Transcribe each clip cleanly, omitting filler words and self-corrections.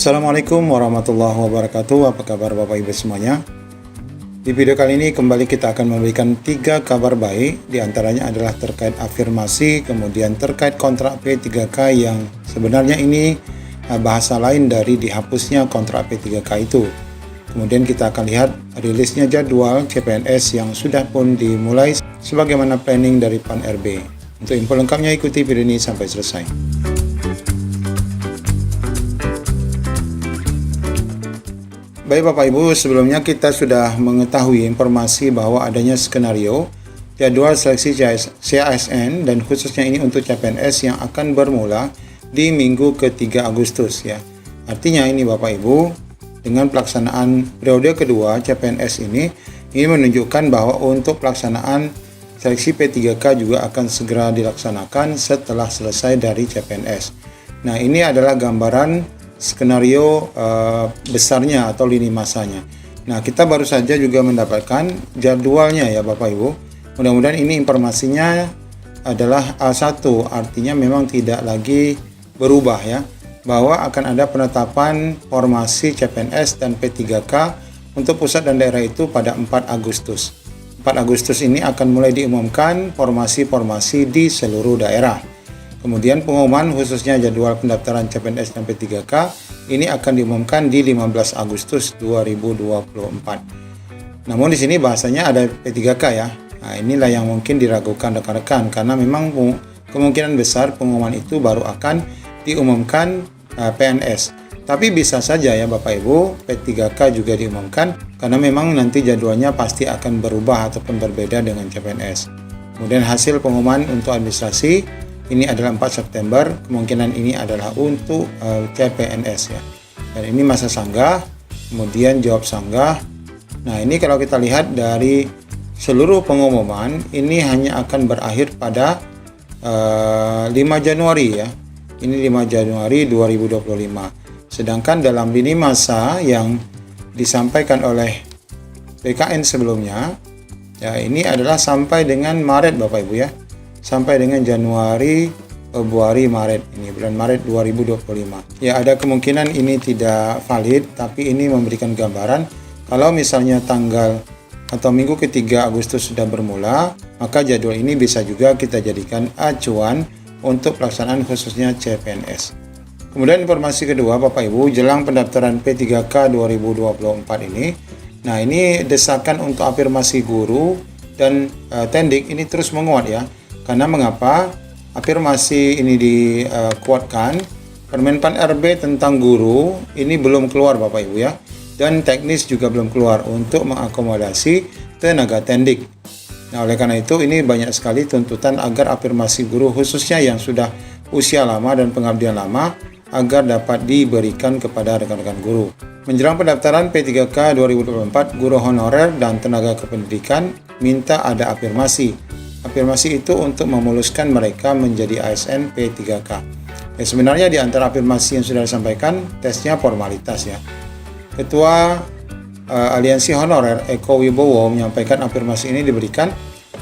Assalamualaikum warahmatullahi wabarakatuh. Apa kabar Bapak Ibu semuanya? Di video kali ini kembali kita akan memberikan 3 kabar baik. Di antaranya adalah terkait afirmasi, kemudian terkait kontrak P3K yang sebenarnya ini bahasa lain dari dihapusnya kontrak P3K itu. Kemudian kita akan lihat rilisnya jadwal CPNS yang sudah pun dimulai sebagaimana planning dari PAN RB. Untuk info lengkapnya ikuti video ini sampai selesai. Baik Bapak Ibu, sebelumnya kita sudah mengetahui informasi bahwa adanya skenario jadwal seleksi CASN dan khususnya ini untuk CPNS yang akan bermula di minggu ke-3 Agustus ya. Artinya ini Bapak Ibu, dengan pelaksanaan periode kedua CPNS ini menunjukkan bahwa untuk pelaksanaan seleksi P3K juga akan segera dilaksanakan setelah selesai dari CPNS. Nah, ini adalah gambaran skenario besarnya atau lini masanya. Nah, kita baru saja juga mendapatkan jadwalnya ya Bapak Ibu. Mudah-mudahan ini informasinya adalah A1, artinya memang tidak lagi berubah ya, bahwa akan ada penetapan formasi CPNS dan P3K untuk pusat dan daerah itu pada 4 Agustus. 4 Agustus ini akan mulai diumumkan formasi-formasi di seluruh daerah. Kemudian pengumuman khususnya jadwal pendaftaran CPNS dan P3K ini akan diumumkan di 15 Agustus 2024. Namun di sini bahasanya ada P3K ya. Nah, inilah yang mungkin diragukan rekan-rekan karena memang kemungkinan besar pengumuman itu baru akan diumumkan PNS. Tapi bisa saja ya Bapak Ibu, P3K juga diumumkan karena memang nanti jadwalnya pasti akan berubah ataupun berbeda dengan CPNS. Kemudian hasil pengumuman untuk administrasi ini adalah 4 September, kemungkinan ini adalah untuk CPNS ya. Dan ini masa sanggah, kemudian jawab sanggah. Nah, ini kalau kita lihat dari seluruh pengumuman, ini hanya akan berakhir pada 5 Januari ya. Ini 5 Januari 2025. Sedangkan dalam lini masa yang disampaikan oleh BKN sebelumnya, ya ini adalah sampai dengan Maret Bapak Ibu ya. Sampai dengan Januari, Februari, Maret. Ini bulan Maret 2025. Ya, ada kemungkinan ini tidak valid, tapi ini memberikan gambaran kalau misalnya tanggal atau minggu ke-3 Agustus sudah bermula, maka jadwal ini bisa juga kita jadikan acuan untuk pelaksanaan khususnya CPNS. Kemudian informasi kedua Bapak Ibu, jelang pendaftaran P3K 2024 ini. Nah, ini desakan untuk afirmasi guru dan tendik ini terus menguat ya. Karena mengapa afirmasi ini dikuatkan, Permen-PAN RB tentang guru ini belum keluar Bapak Ibu ya, dan teknis juga belum keluar untuk mengakomodasi tenaga tendik. Nah, oleh karena itu ini banyak sekali tuntutan agar afirmasi guru khususnya yang sudah usia lama dan pengabdian lama agar dapat diberikan kepada rekan-rekan guru. Menjelang pendaftaran P3K 2024, guru honorer dan tenaga kependidikan minta ada afirmasi. Afirmasi itu untuk memuluskan mereka menjadi ASN P3K. Ya, sebenarnya di antara afirmasi yang sudah disampaikan, tesnya formalitas ya. Ketua Aliansi Honorer Eko Wibowo menyampaikan afirmasi ini diberikan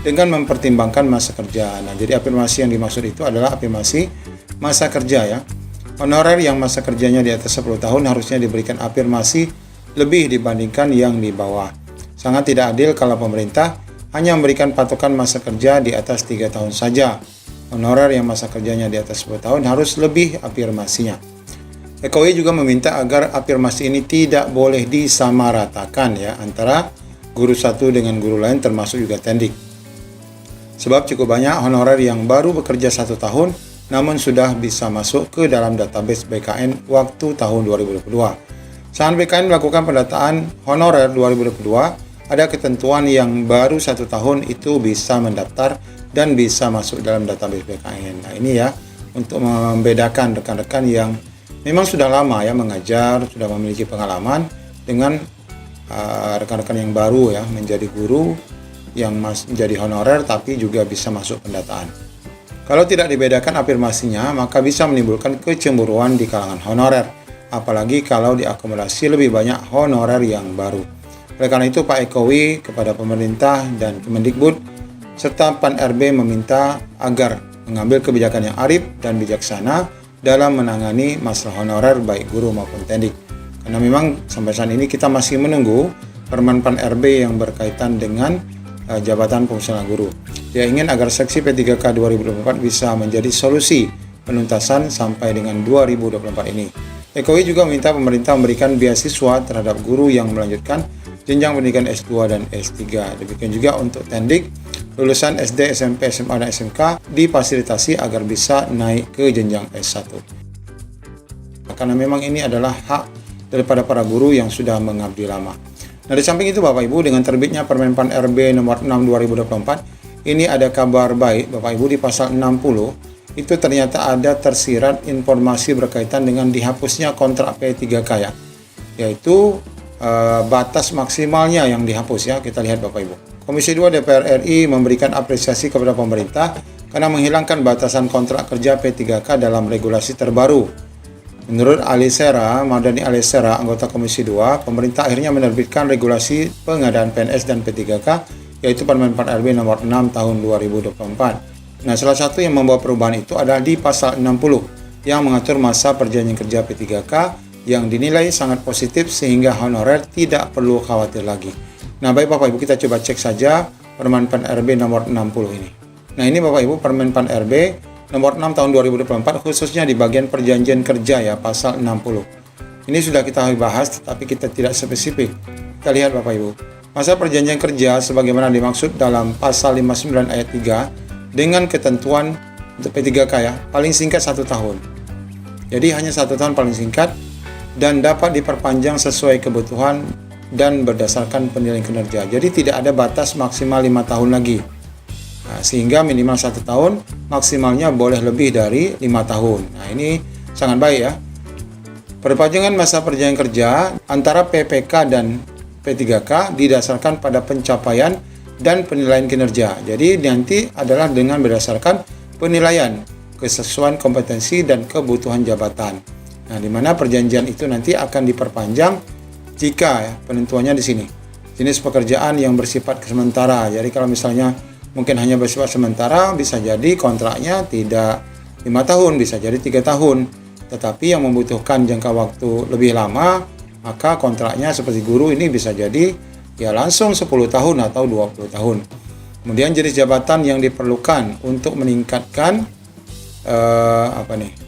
dengan mempertimbangkan masa kerja. Nah, jadi afirmasi yang dimaksud itu adalah afirmasi masa kerja ya. Honorer yang masa kerjanya di atas 10 tahun harusnya diberikan afirmasi lebih dibandingkan yang di bawah. Sangat tidak adil kalau pemerintah hanya memberikan patokan masa kerja di atas 3 tahun saja. Honorer yang masa kerjanya di atas 10 tahun harus lebih afirmasinya. EKOI juga meminta agar afirmasi ini tidak boleh disamaratakan ya antara guru satu dengan guru lain termasuk juga tendik. Sebab cukup banyak honorer yang baru bekerja 1 tahun namun sudah bisa masuk ke dalam database BKN waktu tahun 2022. Saat BKN melakukan pendataan honorer 2022, ada ketentuan yang baru 1 tahun itu bisa mendaftar dan bisa masuk dalam database BKN. Nah, ini ya untuk membedakan rekan-rekan yang memang sudah lama ya mengajar, sudah memiliki pengalaman dengan rekan-rekan yang baru ya menjadi guru yang menjadi honorer tapi juga bisa masuk pendataan. Kalau tidak dibedakan afirmasinya, maka bisa menimbulkan kecemburuan di kalangan honorer, apalagi kalau diakomodasi lebih banyak honorer yang baru. Oleh karena itu Pak Ekowi kepada pemerintah dan Kemendikbud serta PAN RB meminta agar mengambil kebijakan yang arif dan bijaksana dalam menangani masalah honorer baik guru maupun tendik. Karena memang sampai saat ini kita masih menunggu Permen PAN RB yang berkaitan dengan jabatan fungsional guru. Dia ingin agar seksi P3K 2024 bisa menjadi solusi penuntasan sampai dengan 2024 ini. EKOI juga meminta pemerintah memberikan beasiswa terhadap guru yang melanjutkan jenjang pendidikan S2 dan S3. Demikian juga untuk tendik, lulusan SD, SMP, SMA, dan SMK difasilitasi agar bisa naik ke jenjang S1. Karena memang ini adalah hak daripada para guru yang sudah mengabdi lama. Nah, di samping itu Bapak Ibu, dengan terbitnya Permen PAN RB nomor 6 2024, ini ada kabar baik Bapak Ibu. Di pasal 60 itu ternyata ada tersirat informasi berkaitan dengan dihapusnya kontrak P3K ya, yaitu batas maksimalnya yang dihapus ya. Kita lihat Bapak Ibu. Komisi 2 DPR RI memberikan apresiasi kepada pemerintah karena menghilangkan batasan kontrak kerja P3K dalam regulasi terbaru. Menurut Mardani Alisera, anggota Komisi 2, pemerintah akhirnya menerbitkan regulasi pengadaan PNS dan P3K, yaitu Permen PAN RB nomor 6 tahun 2024. Nah, salah satu yang membawa perubahan itu adalah di pasal 60 yang mengatur masa perjanjian kerja P3K yang dinilai sangat positif sehingga honorer tidak perlu khawatir lagi. Nah, baik Bapak Ibu, kita coba cek saja Permen PAN RB nomor 60 ini. Nah, ini Bapak Ibu Permen PAN RB nomor 6 tahun 2024, khususnya di bagian perjanjian kerja ya, pasal 60. Ini sudah kita bahas, tapi kita tidak spesifik. Kita lihat Bapak Ibu. Masa perjanjian kerja sebagaimana dimaksud dalam pasal 59 ayat 3 dengan ketentuan untuk P3K ya, paling singkat 1 tahun. Jadi hanya 1 tahun paling singkat dan dapat diperpanjang sesuai kebutuhan dan berdasarkan penilaian kinerja. Jadi tidak ada batas maksimal 5 tahun lagi. Nah, sehingga minimal 1 tahun, maksimalnya boleh lebih dari 5 tahun. Nah, ini sangat baik ya. Perpanjangan masa perjanjian kerja antara PPK dan P3K didasarkan pada pencapaian dan penilaian kinerja. Jadi nanti adalah dengan berdasarkan penilaian kesesuaian kompetensi dan kebutuhan jabatan. Nah, di mana perjanjian itu nanti akan diperpanjang jika ya, penentuannya di sini. Jenis pekerjaan yang bersifat sementara. Jadi kalau misalnya mungkin hanya bersifat sementara, bisa jadi kontraknya tidak 5 tahun, bisa jadi 3 tahun. Tetapi yang membutuhkan jangka waktu lebih lama, maka kontraknya seperti guru ini bisa jadi ya langsung 10 tahun atau 20 tahun. Kemudian jenis jabatan yang diperlukan untuk meningkatkan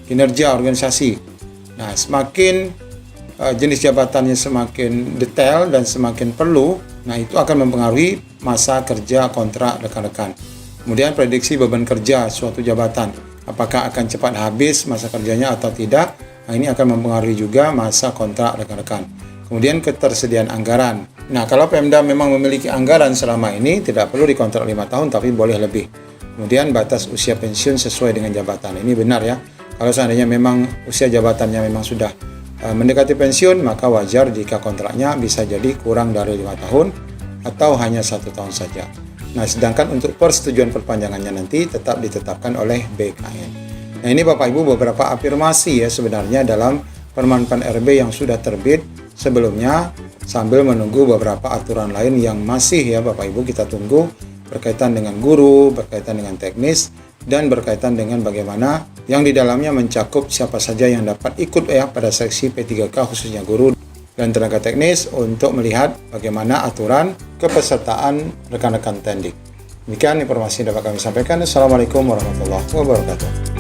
kinerja organisasi. Nah, semakin jenis jabatannya semakin detail dan semakin perlu, nah itu akan mempengaruhi masa kerja kontrak rekan-rekan. Kemudian prediksi beban kerja suatu jabatan, apakah akan cepat habis masa kerjanya atau tidak. Nah, ini akan mempengaruhi juga masa kontrak rekan-rekan. Kemudian ketersediaan anggaran. Nah, kalau Pemda memang memiliki anggaran selama ini, tidak perlu dikontrak 5 tahun tapi boleh lebih. Kemudian batas usia pensiun sesuai dengan jabatan. Ini benar ya. Kalau seandainya memang usia jabatannya memang sudah mendekati pensiun, maka wajar jika kontraknya bisa jadi kurang dari 5 tahun atau hanya 1 tahun saja. Nah, sedangkan untuk persetujuan perpanjangannya nanti tetap ditetapkan oleh BKN. Nah, ini Bapak Ibu beberapa afirmasi ya sebenarnya dalam Permen PAN RB yang sudah terbit sebelumnya, sambil menunggu beberapa aturan lain yang masih ya Bapak Ibu kita tunggu berkaitan dengan guru, berkaitan dengan teknis, dan berkaitan dengan bagaimana yang di dalamnya mencakup siapa saja yang dapat ikut ya pada seksi P3K khususnya guru dan tenaga teknis untuk melihat bagaimana aturan kepesertaan rekan-rekan tendik. Demikian informasi yang dapat kami sampaikan. Assalamualaikum warahmatullahi wabarakatuh.